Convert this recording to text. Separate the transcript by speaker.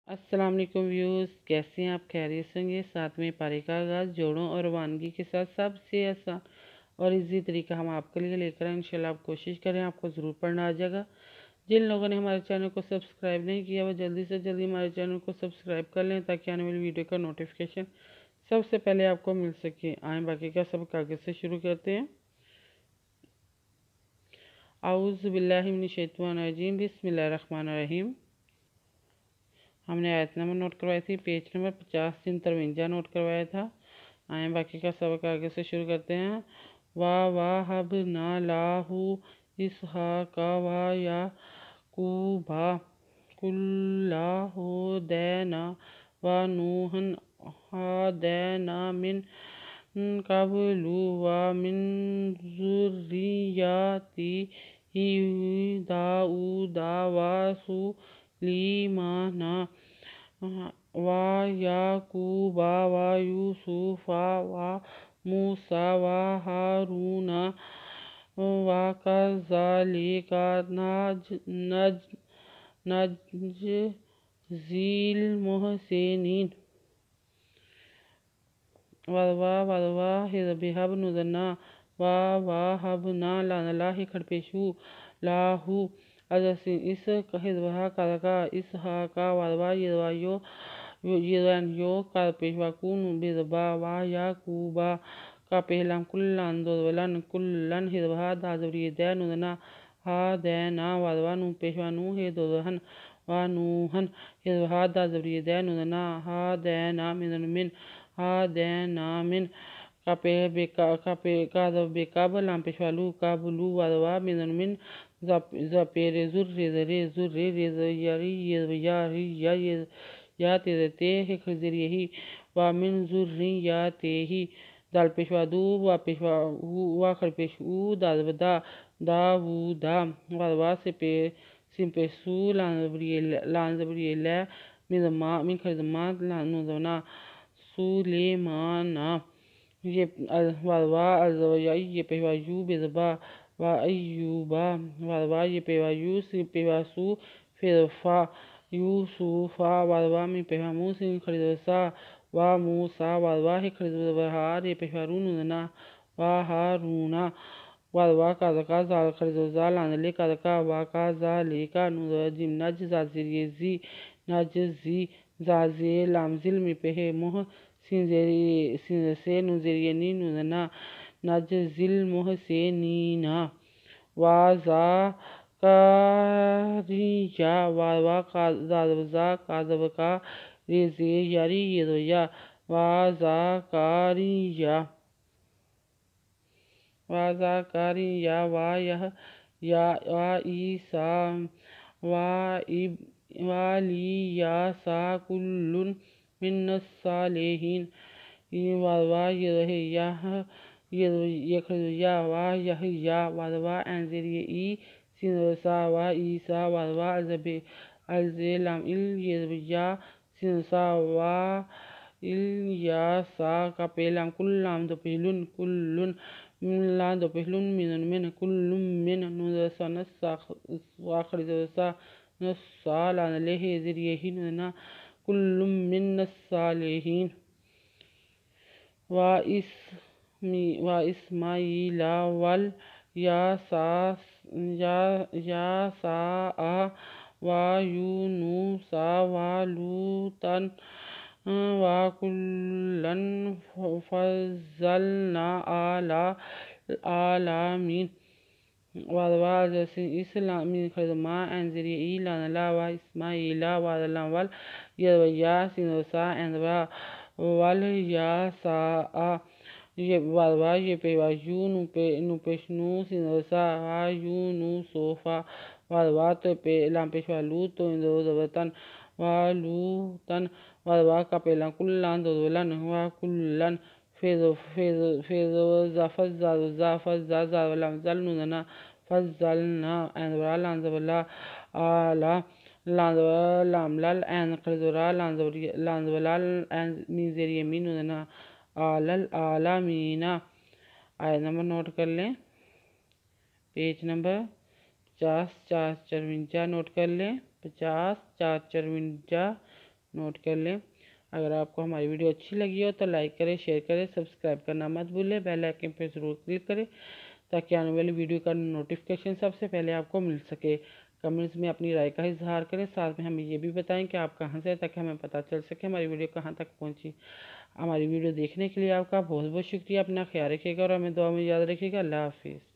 Speaker 1: अस्सलाम वालेकुम व्यूअर्स, कैसे हैं आप? खैरियत से होंगे। साथ में पारे का आगाज़ जोड़ों और वानगी के साथ सबसे आसान और इजी तरीका हम आपके लिए लेकर आए। इंशाल्लाह आप कोशिश करें, आपको ज़रूर पढ़ना आ जाएगा। जिन लोगों ने हमारे चैनल को सब्सक्राइब नहीं किया वो जल्दी से जल्दी हमारे चैनल को सब्सक्राइब कर लें ताकि आने वाली वीडियो का नोटिफिकेशन सबसे पहले आपको मिल सके। आए बाकी का सब कागज़ से शुरू करते हैं। आऊज़ु बिल्लाहि मिनश शैतानिर रजीम, बिस्मिल्लाहिर रहमानिर रहीम। हमने आयत नंबर नोट करवाई थी, पेज नंबर 50-53 नोट करवाया था। आए बाकी का सबक आगे से शुरू करते हैं। वाहबना लाहू इसहाका व याकूबा कुल्लाहु दैना व नूहन हदैना मिन कबलु व मिन ज़ुर्रिय्यतिही दाऊदा व सुलैमाना व याकूबा व यूसुफा व मूसा व हारूना व कज़ालिका नजज़िल मुहसिनीन। वदवा हिजबिहब नुजना वाहबना लानला ही खड़पेशु लाहू अजसिन इस हिजबहा कादका इस हा का वदवा यदवायो यो का पेशवाकुन बिजबा वा याकूबा का पहलाम कुल्लन हिजबहा दाजबरी दै नुजना हा दैना वदवा नु पेशवानु हे दोहन वा नूहन हिजबहा दाजबरी दै नुजना हा दैना मिन हादेनामिन बेकाब लाम पेशवालू काबुलू वादवा मिन ज़पेरे ज़ुर्रे यारी या तेजते खजरियही व मिन ज़ुर्रिय्यतिही दाल पेशवादू व पेशवाहू व खड़पेशू दादा दाऊदा वादवा सिंपेशू लांजबरियला मिन खजमा लानुदना सुलेमाना ये वादवा अज़वयाई ये पेवायु बेजबा व अय्यूबा वादवा ये पेवायु पेवासु फिरफा यूसुफा वादवा में पेवामू सिंह खरीदसा व मूसा वादवा ही खरीदहार ये पेवारूना व हारूना वादवा कादका जाल खरीदोजा लानले कादका व काजालिका नुजिम नज जाजिरियजी नजजी जाजे लामजिल में पेहे मोह सिंजसे नुजरियनी नुजना नजजिल मुहसिनीना वाजा कारिया वावा काजा काजबका रेजे यारी येदोया वाजा कारिया वा यह या ईसा वालियासा कुल्लुन मिन्नस्सालिहीन वादवा यखया वा यहया वादवा एंजरियई सिनसा वा ईसा वादवा अलजेलाम इल यजया सिनसा वा इल्यासा का पेलाम कुल्लाम कुल्लुन मिन कुल्लुम मिन नुदसा नस्सा वाखरिदसा नस्सा लानलेहि जरियही नुना कुल्लुम मिन नस्सालिहीन व इस्माईला वल यासाआ व यूनुसा व लूतन व कुल्लन फज़्ज़लना आलामीन वादवा जैसे इस्लामी खदमा एंजरियई लानला व इस्माईला वादला वल यदवया सिनोसा एंदवा वल यासाआ ये वादवा ये पेवायु नुपेशनु सिनोसा व यूनुसोफा वादवा तो पेलाम पेशवालू तो इंदोदवतन वालूतन वादवा का पेला कुल्लान दोदवलन व कुल्लन फज़्ज़लना फज़्ज़लना एंदवा लांजबला आला लामलल एंद खरदुरा लांजबला एंद मिजरिय मीनुना आलल आलामीना। आयत नंबर नोट कर लें, पेज नंबर 50-4-54 नोट कर लें। 50-4-54 नोट कर लें। अगर आपको हमारी वीडियो अच्छी लगी हो तो लाइक करें, शेयर करें, सब्सक्राइब करना मत भूलें, बेल आइकन पर ज़रूर क्लिक करें ताकि आने वाली वीडियो का नोटिफिकेशन सबसे पहले आपको मिल सके। कमेंट्स में अपनी राय का इजहार करें, साथ में हमें ये भी बताएं कि आप कहाँ से, ताकि हमें पता चल सके हमारी वीडियो कहाँ तक पहुँची। हमारी वीडियो देखने के लिए आपका बहुत बहुत शुक्रिया। अपना ख्याल रखिएगा और हमें दुआ में याद रखिएगा। अल्लाह हाफिज़।